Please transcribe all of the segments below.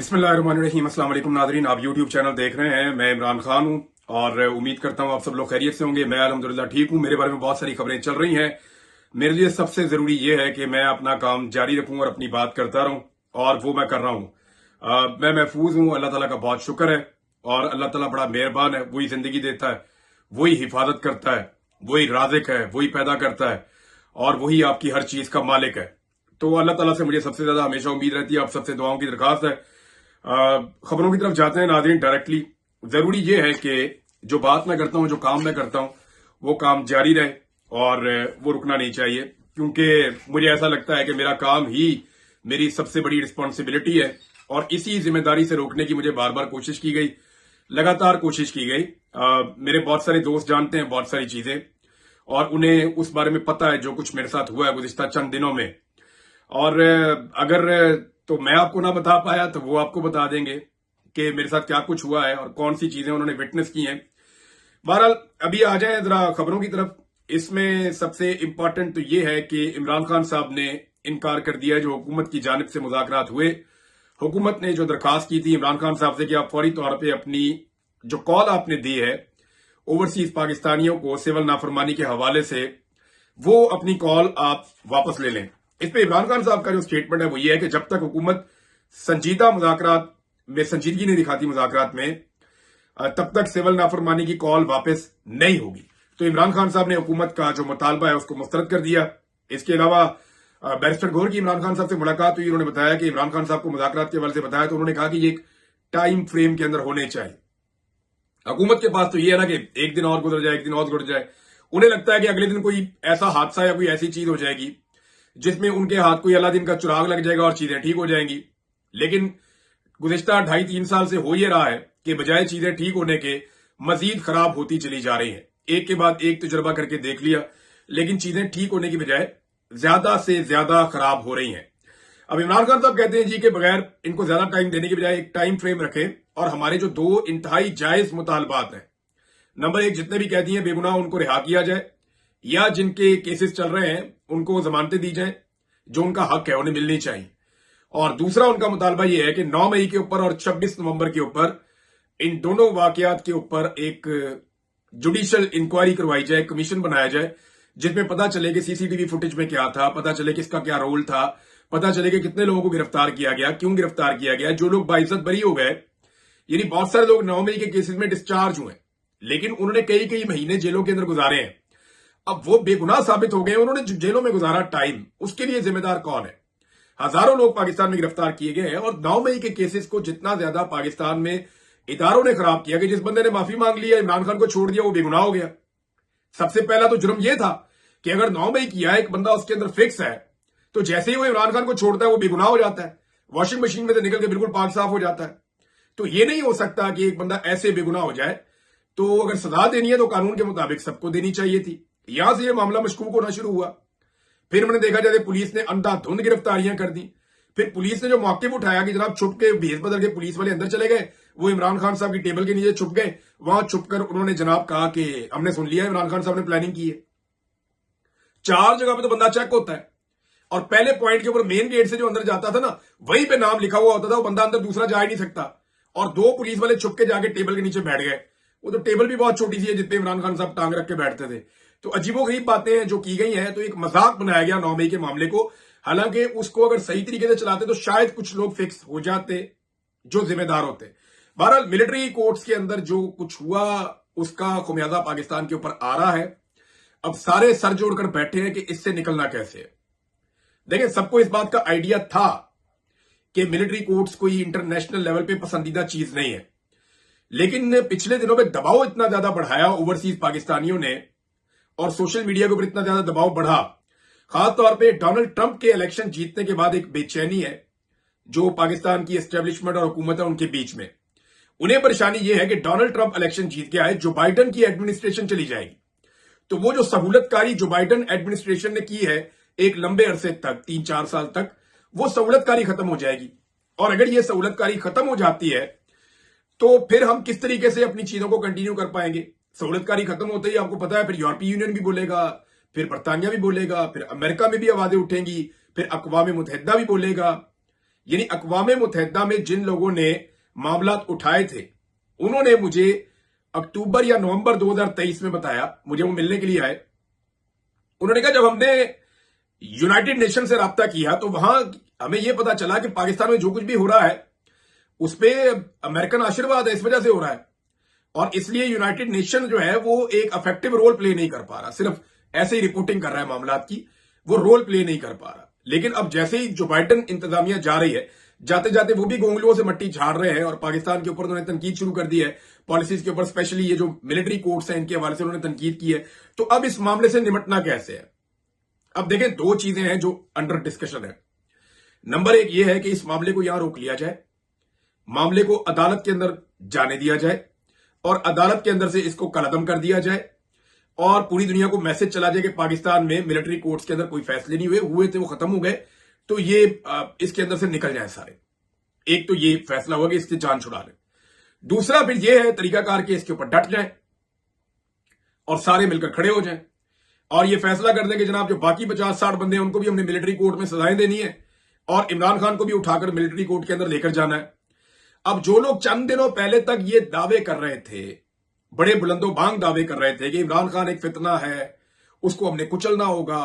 बिस्मिल्लाहिर्रहमानिर्रहीम। अस्सलाम वालेकुम नाज़रीन, आप यूट्यूब चैनल देख रहे हैं। मैं इमरान खान हूं और उम्मीद करता हूं आप सब लोग खैरियत से होंगे। मैं अल्हम्दुलिल्लाह ठीक हूं। मेरे बारे में बहुत सारी खबरें चल रही हैं। मेरे लिए सबसे जरूरी यह है कि मैं अपना काम जारी रखूं और अपनी बात करता रहूं, और वो मैं कर रहा हूं। मैं महफूज हूं, अल्लाह ताला का बहुत शुक्र है। और अल्लाह ताला बड़ा मेहरबान है। वही जिंदगी देता है, वही हिफाजत करता है, वही राज़िक है, वही पैदा करता है, और वही आपकी हर चीज का मालिक है। तो अल्लाह ताला से मुझे सबसे ज्यादा हमेशा उम्मीद रहती है। आप सबसे दुआओं की दरखास्त है। खबरों की तरफ जाते हैं नाज़रीन डायरेक्टली। जरूरी यह है कि जो बात मैं करता हूं, जो काम मैं करता हूं, वो काम जारी रहे और वो रुकना नहीं चाहिए, क्योंकि मुझे ऐसा लगता है कि मेरा काम ही मेरी सबसे बड़ी रिस्पॉन्सिबिलिटी है। और इसी जिम्मेदारी से रोकने की मुझे बार बार कोशिश की गई, लगातार कोशिश की गई। मेरे बहुत सारे दोस्त जानते हैं बहुत सारी चीजें, और उन्हें उस बारे में पता है जो कुछ मेरे साथ हुआ है गुज़िश्ता चंद दिनों में। और अगर तो मैं आपको ना बता पाया तो वो आपको बता देंगे कि मेरे साथ क्या कुछ हुआ है और कौन सी चीजें उन्होंने विटनेस की हैं। बहरहाल अभी आ जाए जरा खबरों की तरफ। इसमें सबसे इंपॉर्टेंट तो ये है कि इमरान खान साहब ने इनकार कर दिया जो हुकूमत की जानिब से मुज़ाकरात हुए। हुकूमत ने जो दरखास्त की थी इमरान खान साहब से कि आप फौरी तौर पर अपनी जो कॉल आपने दी है ओवरसीज पाकिस्तानियों को सिविल नाफरमानी के हवाले से, वो अपनी कॉल आप वापस ले लें। इस पे इमरान खान साहब का जो स्टेटमेंट है वो ये है कि जब तक हुकूमत संजीदा मुज़ाकरात में संजीदगी नहीं दिखाती मुज़ाकरात में, तब तक सिविल नाफरमानी की कॉल वापस नहीं होगी। तो इमरान खान साहब ने हुकूमत का जो मुतालबा है उसको मुस्तरद कर दिया। इसके अलावा बैरिस्टर गौहर की इमरान खान साहब से मुलाकात हुई। उन्होंने बताया कि इमरान खान साहब को मुज़ाकरात के हवाले से बताया, तो उन्होंने कहा कि ये एक टाइम फ्रेम के अंदर होने चाहिए। हुकूमत के पास तो ये है ना कि एक दिन और गुजर जाए, एक दिन और गुजर जाए। उन्हें लगता है कि अगले दिन कोई ऐसा हादसा या कोई ऐसी चीज हो जाएगी जिसमें उनके हाथ कोई अलादीन का चिराग लग जाएगा और चीजें ठीक हो जाएंगी। लेकिन गुज़िश्ता 2.5-3 साल से हो ये रहा है कि बजाय चीजें ठीक होने के मजीद खराब होती चली जा रही हैं। एक के बाद एक तजुर्बा करके देख लिया, लेकिन चीजें ठीक होने की बजाय ज्यादा से ज्यादा खराब हो रही हैं। अब इमरान खान साहब कहते हैं जी के बगैर इनको ज्यादा टाइम देने की बजाय एक टाइम फ्रेम रखें, और हमारे जो दो इंतहाई जायज मुतालबात हैं, नंबर 1, जितने भी कैदी हैं बेगुनाह उनको रिहा किया जाए, या जिनके केसेस चल रहे हैं उनको जमानतें दी जाए, जो उनका हक है उन्हें मिलनी चाहिए। और दूसरा उनका मुतालबा यह है कि 9 मई के ऊपर और 26 नवंबर के ऊपर इन दोनों वाकयात के ऊपर एक जुडिशियल इंक्वायरी करवाई जाए, कमीशन बनाया जाए, जिसमें पता चले कि सीसीटीवी फुटेज में क्या था, पता चले कि इसका क्या रोल था, पता चले कि कितने लोगों को गिरफ्तार किया गया, क्यों गिरफ्तार किया गया, जो लोग बाइज्जत बरी हो गए। यानी बहुत सारे लोग 9 मई के केसेस में डिस्चार्ज हुए, लेकिन उन्होंने कई कई महीने जेलों के अंदर गुजारे हैं। अब वो बेगुनाह साबित हो गए, उन्होंने जेलों में गुजारा टाइम, उसके लिए जिम्मेदार कौन है? हजारों लोग पाकिस्तान में गिरफ्तार किए गए हैं, और 9 मई के केसेस को जितना ज्यादा पाकिस्तान में इदारों ने खराब किया कि जिस बंदे ने माफी मांग लिया, इमरान खान को छोड़ दिया, वो बेगुनाह हो गया। सबसे पहला तो जुर्म यह था कि अगर 9 मई किया एक बंदा उसके अंदर फिक्स है, तो जैसे ही वो इमरान खान को छोड़ता है वो बेगुनाह हो जाता है, वॉशिंग मशीन में से निकल के बिल्कुल पाक साफ हो जाता है। तो ये नहीं हो सकता कि एक बंदा ऐसे बेगुनाह हो जाए। तो अगर सजा देनी है तो कानून के मुताबिक सबको देनी चाहिए थी। यहां से यह मामला मशकूक होना शुरू हुआ। फिर मैंने देखा जैसे पुलिस ने अंधाधुंध गिरफ्तारियां कर दी। फिर पुलिस ने जो मौके उठाया कि जनाब छुप के भेस बदल के पुलिस वाले अंदर चले गए, वो इमरान खान साहब की टेबल के नीचे छुप गए। वहां छुपकर उन्होंने जनाब कहा कि हमने सुन लिया इमरान खान साहब ने प्लानिंग की है। 4 जगह पे तो बंदा चेक होता है, और पहले पॉइंट के ऊपर मेन गेट से जो अंदर जाता था ना, वहीं पे नाम लिखा हुआ होता था, वो बंदा अंदर दूसरा जा ही नहीं सकता। और 2 पुलिस वाले छुप के जाके टेबल के नीचे बैठ गए। वो तो टेबल भी बहुत छोटी सी है जिस पे इमरान खान साहब टांग रख के बैठते थे। तो अजीबोगरीब बातें हैं जो की गई हैं। तो एक मजाक बनाया गया 9 मई के मामले को। हालांकि उसको अगर सही तरीके से चलाते तो शायद कुछ लोग फिक्स हो जाते जो जिम्मेदार होते। बहरहाल मिलिट्री कोर्ट्स के अंदर जो कुछ हुआ उसका खुमियाजा पाकिस्तान के ऊपर आ रहा है। अब सारे सर जोड़कर बैठे हैं कि इससे निकलना कैसे है। देखिए, सबको इस बात का आइडिया था कि मिलिट्री कोर्ट्स कोई इंटरनेशनल लेवल पे पसंदीदा चीज नहीं है, लेकिन पिछले दिनों में दबाव इतना ज्यादा बढ़ाया ओवरसीज पाकिस्तानियों ने, और सोशल मीडिया के ऊपर इतना ज्यादा दबाव बढ़ा, खासतौर पे डोनाल्ड ट्रंप के इलेक्शन जीतने के बाद एक बेचैनी है जो पाकिस्तान की एस्टेब्लिशमेंट और हुकूमत है उनके बीच में। उन्हें परेशानी यह है कि डोनाल्ड ट्रंप इलेक्शन जीत के आए, जो बाइडन की एडमिनिस्ट्रेशन चली जाएगी, तो वो जो सहूलतकारी जो बाइडन एडमिनिस्ट्रेशन ने की है एक लंबे अरसे तक, 3-4 साल तक, वो सहूलतकारी खत्म हो जाएगी। और अगर ये सहूलतकारी खत्म हो जाती है तो फिर हम किस तरीके से अपनी चीजों को कंटिन्यू कर पाएंगे? सहूलतकारी खत्म होते ही आपको पता है फिर यूरोपीय यूनियन भी बोलेगा, फिर बरतानिया भी बोलेगा, फिर अमेरिका में भी आवाजें उठेंगी, फिर अक़वाम मुत्तहिदा भी बोलेगा। यानी अक़वाम मुत्तहिदा में जिन लोगों ने मामला उठाए थे, उन्होंने मुझे अक्टूबर या नवंबर 2023 में बताया, मुझे वो मिलने के लिए आए। उन्होंने कहा जब हमने यूनाइटेड नेशन से राब्ता किया तो वहां हमें यह पता चला कि पाकिस्तान में जो कुछ भी हो रहा है उस पर अमेरिकन आशीर्वाद है, इस वजह से हो रहा है। और इसलिए यूनाइटेड नेशन जो है वो एक इफेक्टिव रोल प्ले नहीं कर पा रहा, सिर्फ ऐसे ही रिपोर्टिंग कर रहा है मामलात की, वो रोल प्ले नहीं कर पा रहा। लेकिन अब जैसे ही जो बाइडन इंतजामिया जा रही है, जाते जाते वो भी गोंगलुओं से मट्टी झाड़ रहे हैं और पाकिस्तान के ऊपर उन्होंने तनकीद शुरू कर दी है, पॉलिसीज के ऊपर, स्पेशली ये जो मिलिट्री कोर्ट्स हैं इनके हवाले से उन्होंने तनकीद की है। तो अब इस मामले से निपटना कैसे है? अब देखें, दो चीजें हैं जो अंडर डिस्कशन है। नंबर एक ये है कि इस मामले को यहां रोक लिया जाए, मामले को अदालत के अंदर जाने दिया जाए और अदालत के अंदर से इसको कलअदम कर दिया जाए और पूरी दुनिया को मैसेज चला जाए कि पाकिस्तान में मिलिट्री कोर्ट्स के अंदर कोई फैसले नहीं हुए थे, वो खत्म हो गए, तो ये इसके अंदर से निकल जाए सारे। एक तो ये फैसला होगा कि इसकी जान छुड़ा ले। दूसरा फिर ये है तरीकाकार के इसके ऊपर डट जाए और सारे मिलकर खड़े हो जाएं और ये फैसला कर दें कि जनाब जो बाकी 50-60 बंदे हैं उनको भी हमने मिलिट्री कोर्ट में सजाएं देनी है और इमरान खान को भी उठाकर मिलिट्री कोर्ट के अंदर लेकर जाना है। अब जो लोग चंद दिनों पहले तक ये दावे कर रहे थे, बड़े बुलंदो बांग दावे कर रहे थे कि इमरान खान एक फितना है, उसको हमने कुचलना होगा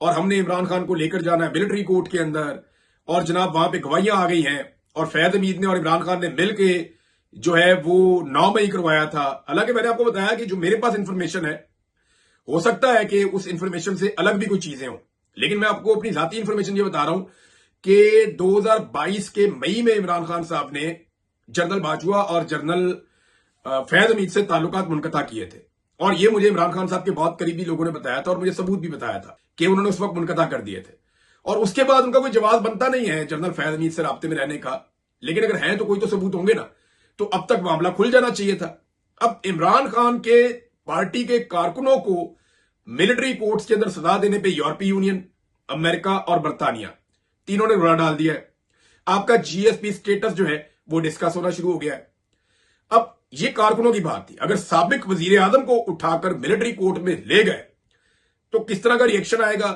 और हमने इमरान खान को लेकर जाना है मिलिट्री कोर्ट के अंदर, और जनाब वहां पे गवाहियां आ गई हैं और फैज हमीद ने और इमरान खान ने मिलकर जो है वो 9 मई करवाया था। हालांकि मैंने आपको बताया कि जो मेरे पास इंफॉर्मेशन है, हो सकता है कि उस इंफॉर्मेशन से अलग भी कुछ चीजें हों, लेकिन मैं आपको अपनी जाती इंफॉर्मेशन ये बता रहा हूं कि 2022 के मई में इमरान खान साहब ने जनरल बाजवा और जनरल फैज हमीद से ताल्लुकात मुनक़ता किए थे और ये मुझे इमरान खान साहब के बहुत करीबी लोगों ने बताया था और मुझे सबूत भी बताया था कि उन्होंने उस वक्त मुनक़ता कर दिए थे। और उसके बाद उनका कोई जवाब बनता नहीं है जनरल फैज हमीद से राब्ते में रहने का, लेकिन अगर है तो कोई तो सबूत होंगे ना, तो अब तक मामला खुल जाना चाहिए था। अब इमरान खान के पार्टी के कारकुनों को मिलिट्री कोर्ट्स के अंदर सजा देने पे यूरोपीय यूनियन, अमेरिका और बर्तानिया तीनों ने रुला डाल दिया है। आपका जीएसपी स्टेटस जो है वो डिस्कस होना शुरू हो गया है। अब ये कारकुनों की बात थी, अगर साबिक वजीर आजम को उठाकर मिलिट्री कोर्ट में ले गए तो किस तरह का रिएक्शन आएगा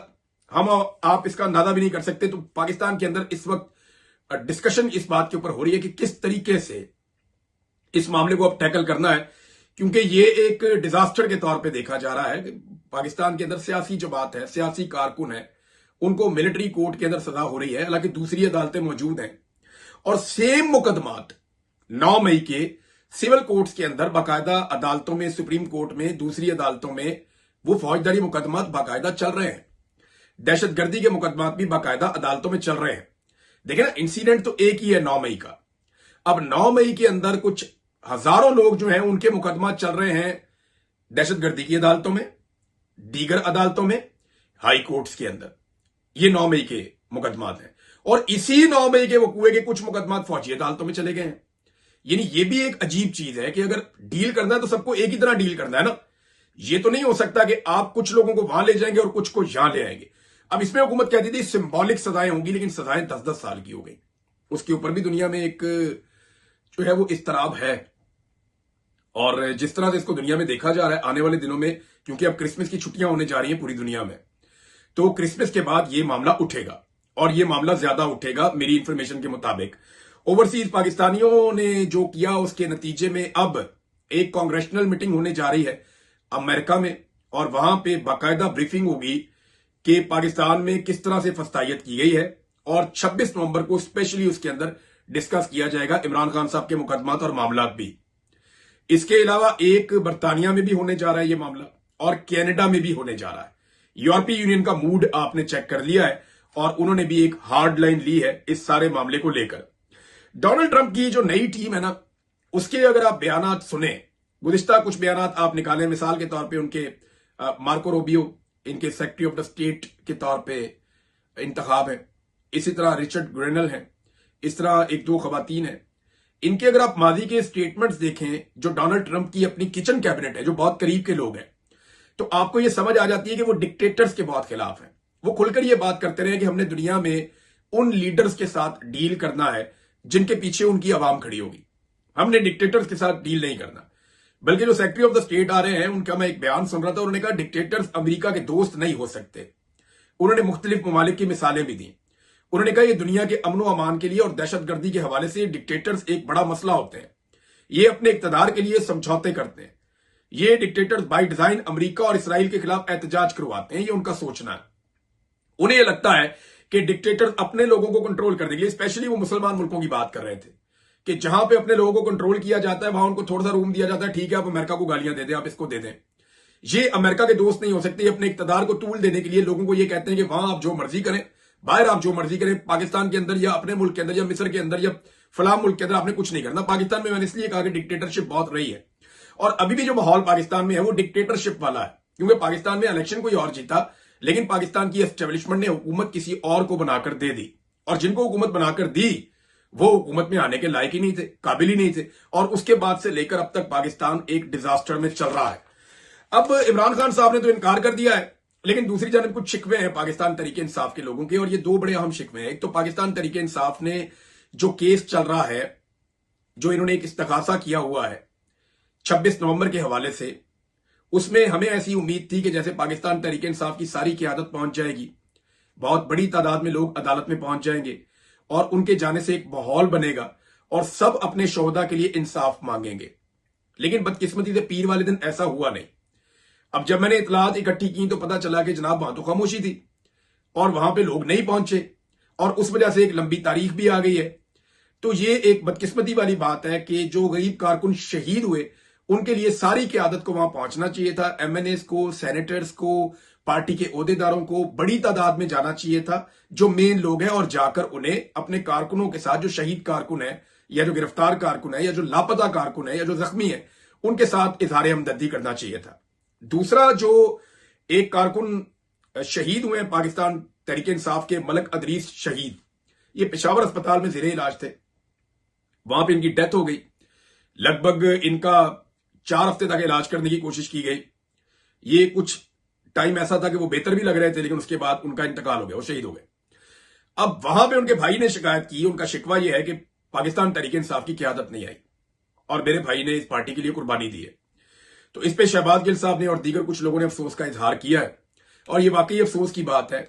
हम आप इसका अंदाजा भी नहीं कर सकते। तो पाकिस्तान के अंदर इस वक्त डिस्कशन इस बात के ऊपर हो रही है कि किस तरीके से इस मामले को अब टैकल करना है, क्योंकि ये एक डिजास्टर के तौर पे देखा जा रहा है कि पाकिस्तान के अंदर सियासी जो बात है, सियासी कारकुन है, उनको मिलिट्री कोर्ट के अंदर सजा हो रही है, हालांकि दूसरी अदालतें मौजूद हैं और सेम मुकदमात 9 मई के सिविल कोर्ट्स के अंदर बाकायदा अदालतों में, सुप्रीम कोर्ट में, दूसरी अदालतों में वो फौजदारी मुकदमात बाकायदा चल रहे हैं। दहशतगर्दी के मुकदमात भी बाकायदा अदालतों में चल रहे हैं। देखिए ना, इंसिडेंट तो एक ही है 9 मई का। अब 9 मई के अंदर कुछ हजारों लोग जो हैं उनके मुकदमा चल रहे हैं दहशतगर्दी की अदालतों में, दीगर अदालतों में, हाई कोर्ट्स के अंदर। ये 9 मई के मुकदमात हैं और इसी 9 मई के वकूए के कुछ मुकदमात फौजी अदालतों में चले गए हैं। यानी ये भी एक अजीब चीज है कि अगर डील करना है तो सबको एक ही तरह डील करना है ना। ये तो नहीं हो सकता कि आप कुछ लोगों को वहां ले जाएंगे और कुछ को यहां ले आएंगे। अब इसमें हुकूमत कहती थी सिंबॉलिक सजाएं होंगी, लेकिन सजाएं 10-10 साल की हो गई। उसके ऊपर भी दुनिया में एक जो है वो इस्तराब है और जिस तरह से इसको दुनिया में देखा जा रहा है आने वाले दिनों में, क्योंकि अब क्रिसमस की छुट्टियां होने जा रही हैं पूरी दुनिया में, तो क्रिसमस के बाद ये मामला उठेगा और ये मामला ज्यादा उठेगा मेरी इंफॉर्मेशन के मुताबिक। ओवरसीज पाकिस्तानियों ने जो किया उसके नतीजे में अब एक कांग्रेशनल मीटिंग होने जा रही है अमेरिका में और वहां पे बाकायदा ब्रीफिंग होगी कि पाकिस्तान में किस तरह से फस्तायत की गई है और 26 नवंबर को स्पेशली उसके अंदर डिस्कस किया जाएगा इमरान खान साहब के मुकदमात और मामला भी। इसके अलावा एक बर्तानिया में भी होने जा रहा है ये मामला और कनाडा में भी होने जा रहा है। यूरोपीय यूनियन का मूड आपने चेक कर लिया है और उन्होंने भी एक हार्ड लाइन ली है इस सारे मामले को लेकर। डोनाल्ड ट्रंप की जो नई टीम है ना, उसके अगर आप बयानात सुने, गुज़िश्ता कुछ बयानात आप निकालें, मिसाल के तौर पे उनके मार्को रूबियो इनके सेक्रेटरी ऑफ द स्टेट के तौर पे इंतखाब है, इसी तरह रिचर्ड ग्रेनल है, इस तरह एक दो खवातीन है। इनके अगर आप माजी के स्टेटमेंट्स देखें जो डोनाल्ड ट्रंप की अपनी किचन कैबिनेट है, जो बहुत करीब के लोग हैं, तो आपको यह समझ आ जाती है कि वो डिक्टेटर्स के बहुत खिलाफ है। वो खुलकर यह बात करते रहे कि हमने दुनिया में उन लीडर्स के साथ डील करना है जिनके पीछे उनकी आवाम खड़ी होगी, हमने डिक्टेटर्स के साथ डील नहीं करना। बल्कि जो सेक्रेटरी ऑफ द स्टेट आ रहे हैं उनका मैं एक बयान सुन रहा था, उन्होंने कहा डिक्टेटर्स अमेरिका के दोस्त नहीं हो सकते। उन्होंने मुख्तलिफ ममालिक की मिसालें भी दी। उन्होंने कहा ये दुनिया के अमनो अमान के लिए और दहशतगर्दी के हवाले से डिक्टेटर्स एक बड़ा मसला होते हैं। ये अपने इक्तदार के लिए समझौते करते हैं। ये डिक्टेटर्स बाय डिजाइन अमेरिका और इसराइल के खिलाफ एहतजाज करवाते हैं। ये उनका सोचना है। उन्हें यह लगता है कि डिक्टेटर्स अपने लोगों को कंट्रोल करने के लिए, स्पेशली वो मुसलमान मुल्कों की बात कर रहे थे, कि जहां पे अपने लोगों को कंट्रोल किया जाता है वहां उनको थोड़ा सा रूम दिया जाता है। ठीक है, आप अमेरिका को गालियां दे दें, आप इसको दे दें। ये अमेरिका के दोस्त नहीं हो सकते। अपने इक्तदार को टूल देने के लिए लोगों को ये कहते हैं कि वहां आप जो मर्जी करें, बाहर आप जो मर्जी करें, पाकिस्तान के अंदर या अपने मुल्क के अंदर या मिस्र के अंदर या फलां मुल्क के अंदर आपने कुछ नहीं करना। पाकिस्तान में मैंने इसलिए कहा कि डिक्टेटरशिप बहुत रही है और अभी भी जो माहौल पाकिस्तान में है वो डिक्टेटरशिप वाला है, क्योंकि पाकिस्तान में इलेक्शन कोई और जीता, लेकिन पाकिस्तान की एस्टेब्लिशमेंट ने हुकूमत किसी और को बनाकर दे दी, और जिनको हुकूमत बनाकर दी वो हुकूमत में आने के लायक ही नहीं थे, काबिल ही नहीं थे, और उसके बाद से लेकर अब तक पाकिस्तान एक डिजास्टर में चल रहा है। अब इमरान खान साहब ने तो इनकार कर दिया है, लेकिन दूसरी जानब कुछ शिकवे हैं पाकिस्तान तरीके इंसाफ के लोगों के, और ये दो बड़े अहम शिकवे हैं। एक तो पाकिस्तान तरीके इंसाफ ने जो केस चल रहा है, जो इन्होंने एक इस्तगासा किया हुआ है 26 नवंबर के हवाले से, उसमें हमें ऐसी उम्मीद थी कि जैसे पाकिस्तान तरीके इंसाफ की सारी क़यादत पहुंच जाएगी, बहुत बड़ी तादाद में लोग अदालत में पहुंच जाएंगे और उनके जाने से एक माहौल बनेगा और सब अपने शोहदा के लिए इंसाफ मांगेंगे। लेकिन बदकिस्मती से पीर वाले दिन ऐसा हुआ नहीं। अब जब मैंने इतलात इकट्ठी की तो पता चला कि जनाब वहां तो खामोशी थी और वहां पे लोग नहीं पहुंचे, और उस वजह से एक लंबी तारीख भी आ गई है। तो ये एक बदकिस्मती वाली बात है कि जो गरीब कारकुन शहीद हुए उनके लिए सारी क़यादत को वहां पहुंचना चाहिए था। एमएनएस को, सेनेटर्स को, पार्टी के ओहदेदारों को बड़ी तादाद में जाना चाहिए था, जो मेन लोग हैं, और जाकर उन्हें अपने कारकुनों के साथ, जो शहीद कारकुन है या जो गिरफ्तार कारकुन है या जो लापता कारकुन है या जो जख्मी है, उनके साथ इजहार हमदर्दी करना चाहिए था। दूसरा, जो एक कारकुन शहीद हुए हैं पाकिस्तान तहरीक इंसाफ के, मलक अदरीस शहीद, ये पेशावर अस्पताल में ज़ेरे इलाज थे, वहां पर इनकी डेथ हो गई। लगभग इनका 4 हफ्ते तक इलाज करने की कोशिश की गई। ये कुछ टाइम ऐसा था कि वो बेहतर भी लग रहे थे, लेकिन उसके बाद उनका इंतकाल हो गया, वो शहीद हो गए। अब वहां पे उनके भाई ने शिकायत की। उनका शिकवा यह है कि पाकिस्तान तहरीक इंसाफ की क़यादत नहीं आई और मेरे भाई ने इस पार्टी के लिए कुर्बानी दी है। तो इस पे शहबाज गिल साहब ने और दीगर कुछ लोगों ने अफसोस का इजहार किया है, और ये वाकई अफसोस की बात है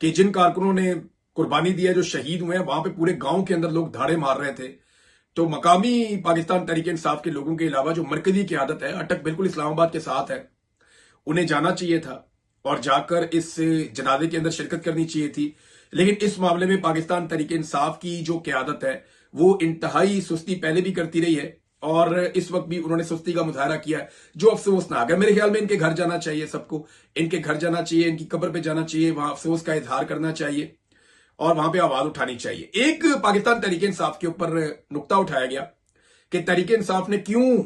कि जिन कारकुनों ने कुर्बानी दी है, जो शहीद हुए हैं, वहां पे पूरे गांव के अंदर लोग धाड़े मार रहे थे। तो मकामी पाकिस्तान तहरीक इंसाफ के लोगों के अलावा जो मरकजी क़यादत है, अटक बिल्कुल इस्लामाबाद के साथ है, उन्हें जाना चाहिए था और जाकर इस जनाजे के अंदर शिरकत करनी चाहिए थी। लेकिन इस मामले में पाकिस्तान तहरीक इंसाफ की जो क़यादत है वो इंतहाई सुस्ती पहले भी करती रही है, और इस वक्त भी उन्होंने सुस्ती का मुजाहरा किया है, जो अफसोसनाक है। मेरे ख्याल में इनके घर जाना चाहिए, सबको इनके घर जाना चाहिए, इनकी कब्र पे जाना चाहिए, वहां अफसोस का इजहार करना चाहिए और वहां पे आवाज उठानी चाहिए। एक पाकिस्तान तहरीक इंसाफ के ऊपर नुक्ता उठाया गया कि तहरीक इंसाफ ने क्यों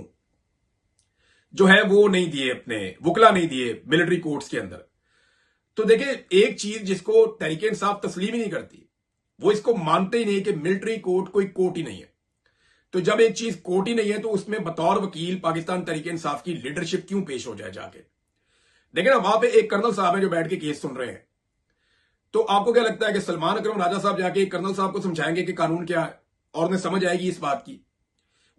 जो है वो नहीं दिए, अपने वकला नहीं दिए मिलिट्री कोर्ट्स के अंदर। तो देखिए, एक चीज जिसको तहरीक इंसाफ तस्लीम ही नहीं करती, वो इसको मानते ही नहीं कि मिलिट्री कोर्ट कोई कोर्ट ही नहीं है। तो जब एक चीज कोर्ट ही नहीं है तो उसमें बतौर वकील पाकिस्तान तहरीक इंसाफ की लीडरशिप क्यों पेश हो जाए जाके। देखिए ना, वहां पे एक कर्नल साहब है जो बैठ के केस सुन रहे हैं। तो आपको क्या लगता है कि सलमान अकरम राजा साहब जाके कर्नल साहब को समझाएंगे कि कानून क्या है और उन्हें समझ आएगी इस बात की?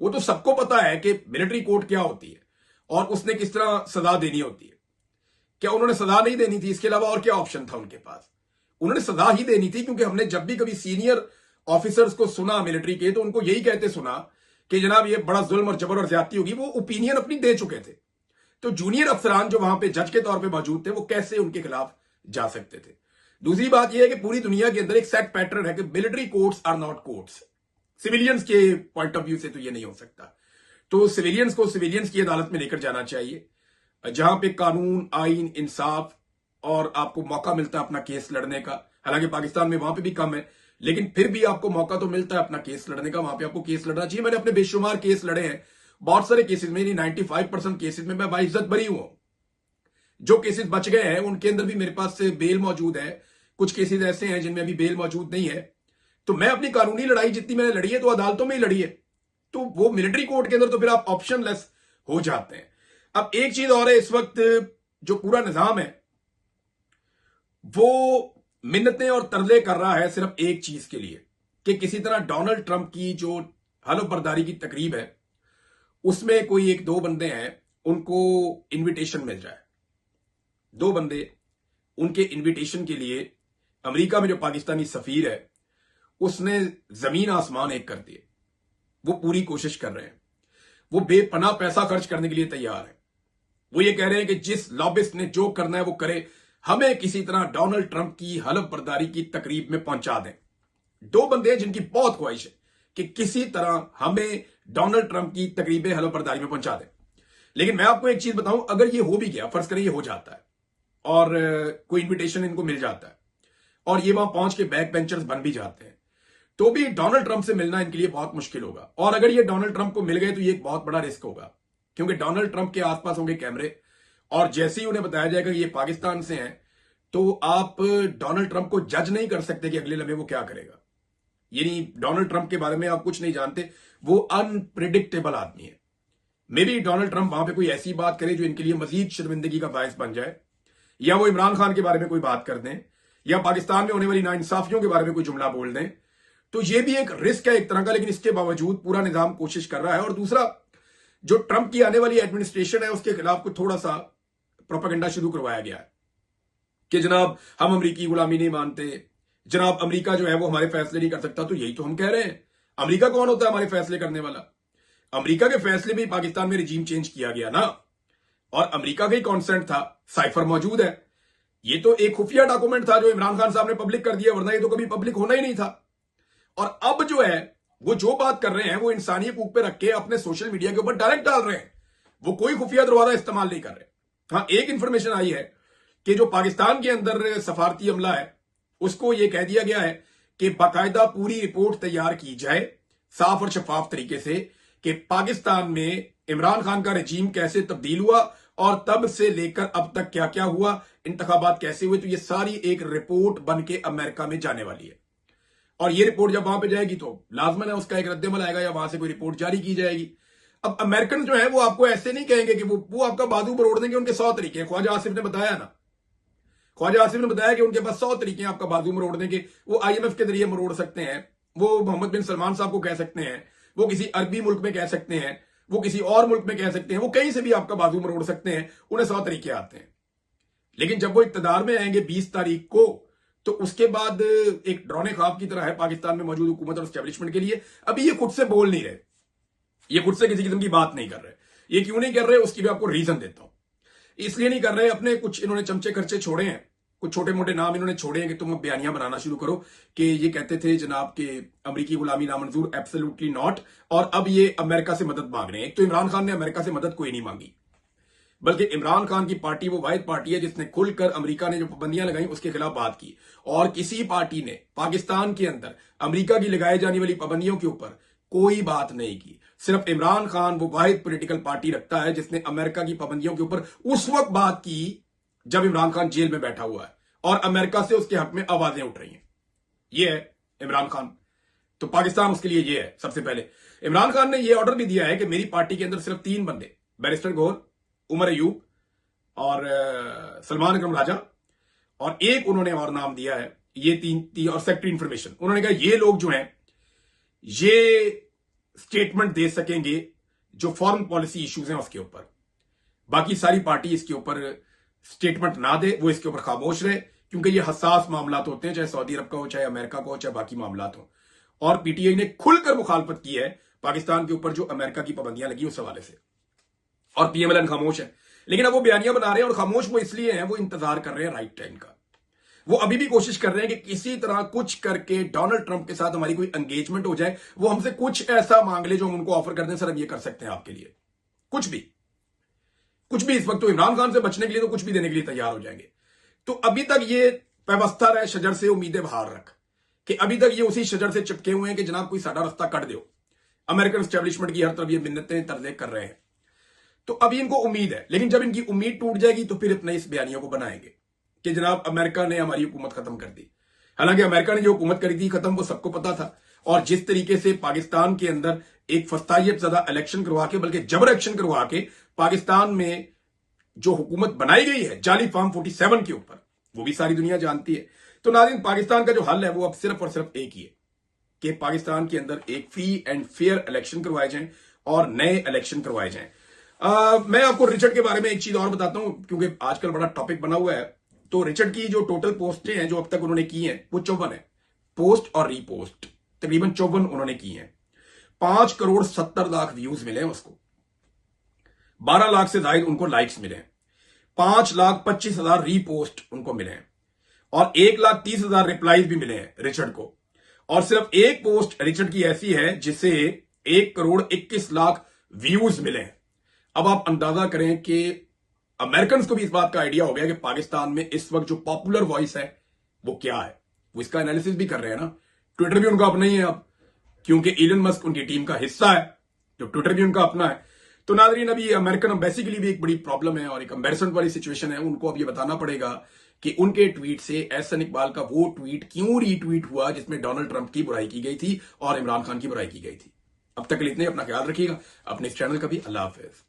वो तो सबको पता है कि मिलिट्री कोर्ट क्या होती है और उसने किस तरह सजा देनी होती है। क्या उन्होंने सजा नहीं देनी थी? इसके अलावा और क्या ऑप्शन था उनके पास? उन्होंने सजा ही देनी थी, क्योंकि हमने जब भी कभी सीनियर ऑफिसर्स को सुना मिलिट्री के, तो उनको यही कहते सुना कि जनाब ये बड़ा जुल्म और जबर और ज्यादती होगी। वो ओपिनियन अपनी दे चुके थे। तो जूनियर अफसरान जो वहां पे जज के तौर पे मौजूद थे, वो कैसे उनके खिलाफ जा सकते थे? दूसरी बात यह है कि पूरी दुनिया के अंदर एक सेट पैटर्न है कि military courts are not courts. Civilians के पॉइंट ऑफ व्यू से तो ये नहीं हो सकता। तो सिविलियंस को सिविलियंस की अदालत में लेकर जाना चाहिए, जहां पे कानून, आइन, इंसाफ और आपको मौका मिलता है अपना केस लड़ने का। हालांकि पाकिस्तान में वहां पे भी कम है, लेकिन फिर भी आपको मौका तो मिलता है अपना केस लड़ने का। वहां पे आपको केस लड़ना चाहिए। मैंने अपने बेशुमार केस लड़े हैं, बहुत सारे केसेस में, 95% केसेस में मैं बाइज्जत बरी हूं। जो केसेस बच गए हैं उनके अंदर भी मेरे पास से बेल मौजूद है। कुछ केसेस ऐसे हैं जिनमें अभी बेल मौजूद नहीं है। तो मैं अपनी कानूनी लड़ाई जितनी मैंने लड़ी है तो अदालतों में ही लड़ी है। तो वो मिलिट्री कोर्ट के अंदर तो फिर आप ऑप्शनलेस हो जाते हैं। अब एक चीज और है, इस वक्त जो पूरा निजाम है वो मिन्नतें और तरले कर रहा है सिर्फ एक चीज के लिए, कि किसी तरह डोनाल्ड ट्रंप की जो हलफ बर्दारी की तकरीब है उसमें कोई एक दो बंदे हैं, उनको इनविटेशन मिल जाए। दो बंदे, उनके इनविटेशन के लिए अमेरिका में जो पाकिस्तानी सफीर है उसने जमीन आसमान एक कर दिए। वो पूरी कोशिश कर रहे हैं, वो बेपनाह पैसा खर्च करने के लिए तैयार है। वो ये कह रहे हैं कि जिस लॉबिस्ट ने जो करना है वो करे, हमें किसी तरह डोनाल्ड ट्रंप की हलफ बर्दारी की तकरीब में पहुंचा दें। दो बंदे हैं जिनकी बहुत ख्वाहिश है कि किसी तरह हमें डोनाल्ड ट्रंप की तकरीब हलफ बर्दारी में पहुंचा दें। लेकिन मैं आपको एक चीज बताऊं, अगर ये हो भी गया, फर्ज करें ये हो जाता है और कोई इन्विटेशन इनको मिल जाता है और ये वहां पहुंच के बैक बेंचर्स बन भी जाते हैं, तो भी डोनाल्ड ट्रंप से मिलना इनके लिए बहुत मुश्किल होगा। और अगर ये डोनाल्ड ट्रंप को मिल गए तो ये एक बहुत बड़ा रिस्क होगा, क्योंकि डोनाल्ड ट्रंप के आसपास होंगे कैमरे और जैसे ही उन्हें बताया जाएगा कि ये पाकिस्तान से हैं, तो आप डोनाल्ड ट्रंप को जज नहीं कर सकते कि अगले लम्हे वो क्या करेगा। यानी डोनाल्ड ट्रंप के बारे में आप कुछ नहीं जानते, वो अनप्रिडिक्टेबल आदमी है। मे बी डोनाल्ड ट्रंप वहां पे कोई ऐसी बात करे जो इनके लिए मजीद शर्मिंदगी का बायस बन जाए, या वो इमरान खान के बारे में कोई बात कर दें, या पाकिस्तान में होने वाली नाइंसाफियों के बारे में कोई जुमला बोल दें। तो ये भी एक रिस्क है एक तरह का, लेकिन इसके बावजूद पूरा निजाम कोशिश कर रहा है। और दूसरा, जो ट्रंप की आने वाली एडमिनिस्ट्रेशन है उसके खिलाफ कुछ थोड़ा सा प्रोपेगेंडा शुरू करवाया गया है कि जनाब हम अमरीकी गुलामी नहीं मानते, जनाब अमेरिका जो है वो हमारे फैसले नहीं कर सकता। तो यही तो हम कह रहे हैं, अमेरिका कौन होता है हमारे फैसले करने वाला? अमेरिका के फैसले में पाकिस्तान में रिजीम चेंज किया गया ना, और अमेरिका का ही कॉन्सेंट था, साइफर मौजूद है। ये तो एक खुफिया डॉक्यूमेंट था जो इमरान खान साहब ने पब्लिक कर दिया, वरना ये तो कभी पब्लिक होना ही नहीं था। और अब जो है वो जो बात कर रहे हैं वो इंसानी हकूक पे रख के अपने सोशल मीडिया के ऊपर डायरेक्ट डाल रहे हैं, वो कोई खुफिया दरवाजा इस्तेमाल नहीं कर रहे। हाँ, एक इंफॉर्मेशन आई है कि जो पाकिस्तान के अंदर सफारती अमला है उसको यह कह दिया गया है कि बाकायदा पूरी रिपोर्ट तैयार की जाए साफ और शफाफ तरीके से कि पाकिस्तान में इमरान खान का रजीम कैसे तब्दील हुआ और तब से लेकर अब तक क्या क्या हुआ, इंतखाबात कैसे हुए। तो ये सारी एक रिपोर्ट बन के अमेरिका में जाने वाली है, और ये रिपोर्ट जब वहां पे जाएगी तो लाजमन है उसका एक रद्देमल आएगा या वहां से कोई रिपोर्ट जारी की जाएगी। अब अमेरिकन जो है वो आपको ऐसे नहीं कहेंगे कि वो आपका बाजू मरोड़ देंगे। उनके 100 तरीके हैं, ख्वाजा आसिफ ने बताया ना, ख्वाजा आसिफ ने बताया कि उनके पास 100 तरीके हैं आपका बाजू मरोड़ देंगे। वो IMF के जरिए मरोड़ सकते हैं, वो मोहम्मद बिन सलमान साहब को कह सकते हैं, वो किसी अरबी मुल्क में कह सकते हैं, वो किसी और मुल्क में कह सकते हैं, वो कहीं से भी आपका बाजू मरोड़ सकते हैं। उन्हें 100 तरीके आते हैं। लेकिन जब वो इक्तदार में आएंगे 20 तारीख को, तो उसके बाद एक डरौने ख्वाब की तरह है पाकिस्तान में मौजूद हुकूमत और एस्टेब्लिशमेंट के लिए। अभी ये खुद से बोल नहीं रहे, ये खुद से किसी किस्म की बात नहीं कर रहे। ये क्यों नहीं कर रहे उसकी भी आपको रीजन देता हूं। इसलिए नहीं कर रहे, अपने कुछ इन्होंने चमचे खर्चे छोड़े हैं, कुछ छोटे मोटे नाम इन्होंने छोड़े हैं कि तुम अब बयानियां बनाना शुरू करो कि ये कहते थे जनाब के अमेरिकी गुलामी नामंजूर, एब्सोल्युटली नॉट। और अब ये अमेरिका से मदद मांग रहे हैं। एक तो इमरान खान ने अमेरिका से मदद कोई नहीं मांगी, बल्कि इमरान खान की पार्टी वो वाहिद पार्टी है जिसने खुलकर अमेरिका ने जो पाबंदियां लगाई उसके खिलाफ बात की। और किसी पार्टी ने पाकिस्तान के अंदर अमेरिका की लगाई जाने वाली पाबंदियों के ऊपर कोई बात नहीं की। सिर्फ इमरान खान वो वाहिद पॉलिटिकल पार्टी रखता है जिसने अमेरिका की पाबंदियों के ऊपर उस वक्त बात की जब इमरान खान जेल में बैठा हुआ है और अमेरिका से उसके हक में आवाजें उठ रही हैं। ये है इमरान खान। तो पाकिस्तान उसके लिए ये है। सबसे पहले इमरान खान ने यह ऑर्डर भी दिया है कि मेरी पार्टी के अंदर सिर्फ 3 बंदे, बैरिस्टर गौहर, उमर अयूब और सलमान अकरम राजा, और एक उन्होंने और नाम दिया है, ये तीन और सेक्रेटरी इंफॉर्मेशन। उन्होंने कहा ये लोग जो हैं ये स्टेटमेंट दे सकेंगे जो फॉरेन पॉलिसी इश्यूज हैं उसके ऊपर। बाकी सारी पार्टी इसके ऊपर स्टेटमेंट ना दे, वो इसके ऊपर खामोश रहे, क्योंकि ये हसास मामला होते हैं, चाहे सऊदी अरब का हो, चाहे अमेरिका का हो, चाहे बाकी मामला हो। और पीटीआई ने खुलकर मुखालफत की है पाकिस्तान के ऊपर जो अमेरिका की पाबंदियां लगी उस हवाले से, और पीएमएलएन खामोश है। लेकिन अब वो बयानियां बना रहे हैं, और खामोश वो इसलिए हैं, वो इंतजार कर रहे हैं राइट टाइम का। वो अभी भी कोशिश कर रहे हैं कि किसी तरह कुछ करके डोनाल्ड ट्रंप के साथ हमारी कोई एंगेजमेंट हो जाए, वो हमसे कुछ ऐसा मांग ले जो हम उनको ऑफर कर दें, सर हम ये कर सकते हैं आपके लिए, कुछ भी इस वक्त तो इमरान खान से बचने के लिए तो कुछ भी देने के लिए तैयार हो जाएंगे। तो अभी तक ये व्यवस्था रहे शजर से उम्मीदें बाहर रख कि अभी तक ये उसी शजर से चिपके हुए हैं कि जनाब कोई साडा रास्ता कट दो। अमेरिकन एस्टेब्लिशमेंट की हर तरफ ये मिन्नतें तरले कर रहे हैं। तो अभी इनको उम्मीद है, लेकिन जब इनकी उम्मीद टूट जाएगी तो फिर इतना इस बयानियों को बनाएंगे कि जनाब अमेरिका ने हमारी हुकूमत खत्म कर दी। हालांकि अमेरिका ने जो हुकूमत करी थी खत्म, वो सबको पता था। और जिस तरीके से पाकिस्तान के अंदर एक फस्तायत ज़्यादा इलेक्शन करवा के, बल्कि जबर एक्शन करवा के पाकिस्तान में जो हुकूमत बनाई गई है जाली फॉर्म 47 के ऊपर, वो भी सारी दुनिया जानती है। तो नाज़रीन, पाकिस्तान का जो हल है वो अब सिर्फ और सिर्फ एक ही है कि पाकिस्तान के अंदर एक फ्री एंड फेयर इलेक्शन करवाए जाएं और नए इलेक्शन करवाए जाएं। मैं आपको रिचर्ड के बारे में एक चीज और बताता हूं, क्योंकि आजकल बड़ा टॉपिक बना हुआ है। तो रिचर्ड की जो टोटल पोस्टें हैं जो अब तक उन्होंने की हैं वो 54 है। पोस्ट और रीपोस्ट तकरीबन 54 उन्होंने की हैं। 5,70,00,000 व्यूज मिले हैं उसको, 12 लाख से ज्यादा उनको लाइक्स मिले हैं, 5,25,000 रीपोस्ट उनको मिले हैं और 1,30,000 रिप्लाईज भी मिले हैं रिचर्ड को। और सिर्फ एक पोस्ट रिचर्ड की ऐसी है जिसे 1,21,00,000 व्यूज मिले हैं। अब आप अंदाजा करें कि अमेरिकन को भी इस बात का आइडिया हो गया कि पाकिस्तान में इस वक्त जो पॉपुलर वॉइस है वो क्या है, वो इसका एनालिसिस भी कर रहे हैं ना। ट्विटर भी उनका अपना ही है अब, क्योंकि इलन मस्क उनकी टीम का हिस्सा है, तो ट्विटर भी उनका अपना है। तो नाज़रीन, अभी अमेरिकन एम्बेसी के लिए भी एक बड़ी प्रॉब्लम है और एक एम्बेरसमेंट वाली सिचुएशन है। उनको अब ये बताना पड़ेगा कि उनके ट्वीट से एहसन इकबाल का वो ट्वीट क्यों रीट्वीट हुआ जिसमें डोनाल्ड ट्रंप की बुराई की गई थी और इमरान खान की बुराई की गई थी। अब तक के लिए इतने, अपना ख्याल रखिएगा, अपने इस चैनल का भी। अल्लाह हाफिज।